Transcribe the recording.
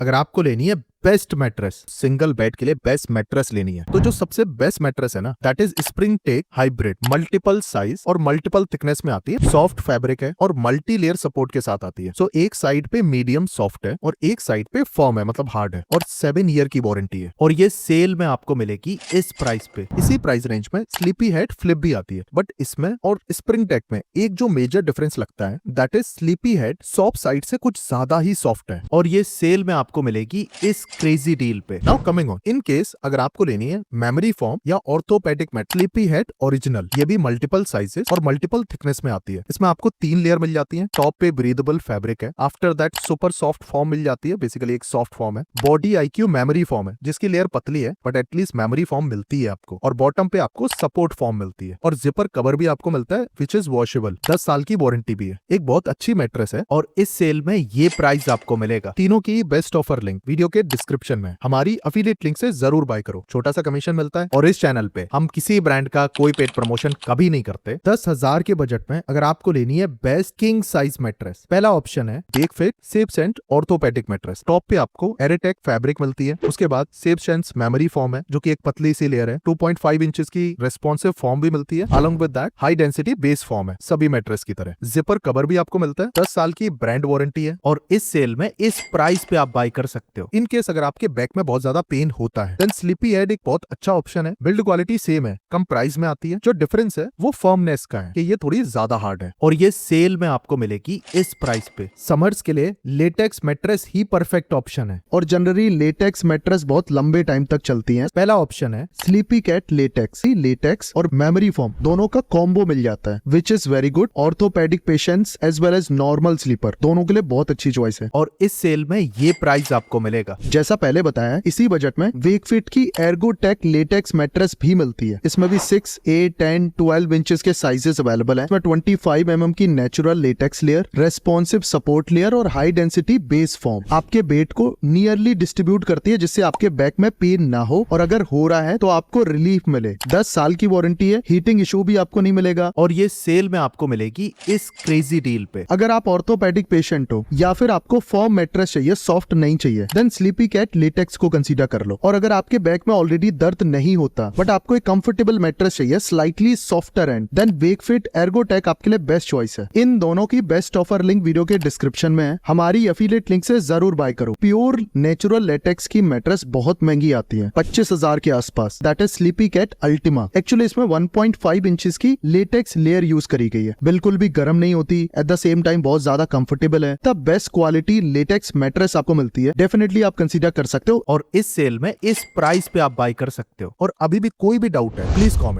अगर आपको लेनी है बेस्ट मैट्रेस, सिंगल बेड के लिए बेस्ट मैट्रेस लेनी है, तो जो सबसे बेस्ट मैट्रेस है ना, that is spring tech hybrid. Multiple size और मल्टीपल थिकनेस में आती है, सॉफ्ट फैब्रिक है और मल्टी लेयर सपोर्ट के साथ आती है। सो एक साइड पे मीडियम सॉफ्ट है और एक साइड पे फर्म है, मतलब हार्ड है, और 7 ईयर की वारंटी है। और ये सेल में आपको मिलेगी इस प्राइस पे। इसी प्राइस रेंज में स्लीपी हेड फ्लिप भी आती है, बट इसमें और स्प्रिंग टेक में एक जो मेजर डिफरेंस लगता है, that is sleepy head soft side से कुछ ज्यादा ही सॉफ्ट है, और ये सेल में आपको मिलेगी इस क्रेजी डील पे। Now coming on, in case अगर आपको लेनी है मेमोरी फॉर्म या orthopedic mat, sleepy head original, ये भी मल्टीपल साइजेस और मल्टीपल थिकनेस में आती है। इसमें आपको 3 लेयर मिल जाती है। टॉप पे ब्रीदेबल फैब्रिक है, after that super soft foam मिल जाती है, बेसिकली एक सॉफ्ट फॉर्म है। बॉडी IQ मेमोरी फॉर्म है, जिसकी लेयर पतली है बट एटलीस्ट मेमोरी फॉर्म मिलती है आपको, और बॉटम पे आपको सपोर्ट फॉर्म मिलती है, और जिपर कवर भी आपको मिलता है विच इज वॉशेबल। 10 साल की वारंटी भी है। एक बहुत अच्छी मैट्रेस है, और इस सेल में ये प्राइस आपको मिलेगा। तीनों की बेस्ट ऑफर लिंक वीडियो के डिस्क्रिप्शन में, हमारी अफिलिएट लिंक से जरूर बाय करो, छोटा सा कमीशन मिलता है। और इस चैनल पे हम किसी ब्रांड का कोई पेड प्रमोशन कभी नहीं करते। 10,000 के बजट में अगर आपको लेनी है बेस्ट किंग साइज मैट्रेस, पहला ऑप्शन है Wakefit ShapeSense orthopedic mattress. Top पे आपको एरेटेक फैब्रिक मिलती है, उसके बाद सेफसेंट मेमोरी फॉर्म है, जो कि एक पतली सी लेयर है। 2.5 इंचेस की रेस्पॉन्सिव फॉर्म भी मिलती है, along with that high density base form है, सभी मैट्रेस की तरह। जिपर कवर भी आपको मिलता है, 10 साल की ब्रांड वारंटी है, और इस सेल में इस प्राइस पे आप बाय कर सकते हो। इन केस अगर आपके बैक में बहुत ज्यादा पेन होता है, देन स्लीपी हेड एक बहुत अच्छा ऑप्शन है। बिल्ड क्वालिटी सेम है, कम प्राइस में आती है। जो डिफरेंस है वो फर्मनेस का है कि ये थोड़ी ज्यादा हार्ड है, और ये सेल में आपको मिलेगी इस प्राइस पे। समर्स के लिए लेटेक्स मैट्रेस ही परफेक्ट ऑप्शन है, और जनरली लेटेक्स मैट्रेस बहुत लंबे टाइम तक चलती हैं। पहला ऑप्शन है स्लीपी कैट लेटेक्स। लेटेक्स और मेमोरी फॉर्म दोनों का कॉम्बो मिल जाता है, which is very good. Orthopedic patients as well as normal sleeper दोनों के लिए बहुत अच्छी चॉइस है, और इस सेल में ये प्राइस आपको मिलेगा। जैसा पहले बताया, इसी बजट में वेकफिट की एर्गोटेक लेटेक्स मैट्रेस भी मिलती है। इसमें भी 6, 8, 10, 12 इंचेस के साइजेस अवेलेबल हैं। इसमें 25 mm की natural latex layer, responsive support layer और हाई डेंसिटी बेस फॉर्म आपके वेट को नियरली डिस्ट्रीब्यूट करती है, जिससे आपके बैक में पेन ना हो, और अगर हो रहा है तो आपको रिलीफ मिले। 10 साल की वारंटी है, हीटिंग इशू भी आपको नहीं मिलेगा, और ये सेल में आपको मिलेगी इस क्रेजी डील पे। अगर आप ऑर्थोपेडिक पेशेंट हो या फिर आपको फर्म मैट्रेस चाहिए, सॉफ्ट नहीं चाहिए, देन स्लीपी कैट लेटेक्स को कंसीडर कर लो। और अगर आपके बैक में ऑलरेडी दर्द नहीं होता बट आपको एक कंफर्टेबल मैट्रेस चाहिए, slightly softer and, then Wakefit Ergotech आपके लिए बेस्ट चॉइस है। इन दोनों की बेस्ट ऑफर लिंक वीडियो के डिस्क्रिप्शन में है, हमारी एफिलिएट लिंक से जरूर बाय करो। प्योर नेचुरल लेटेक्स की मैट्रेस बहुत महंगी आती है, 25,000 के आसपास, that is Sleepy Cat Ultima. Actually इसमें 1.5 इंचेस की लेटेक्स लेयर यूज करी गई है, बिल्कुल भी गर्म नहीं होती, एट द सेम टाइम बहुत ज्यादा कंफर्टेबल है। तब बेस्ट क्वालिटी लेटेक्स मैट्रेस आपको मिलती है, डेफिनेटली आप कंसीडर कर सकते हो, और इस सेल में इस प्राइस पे आप बाय कर सकते हो। और अभी भी कोई भी डाउट है, प्लीज कमेंट।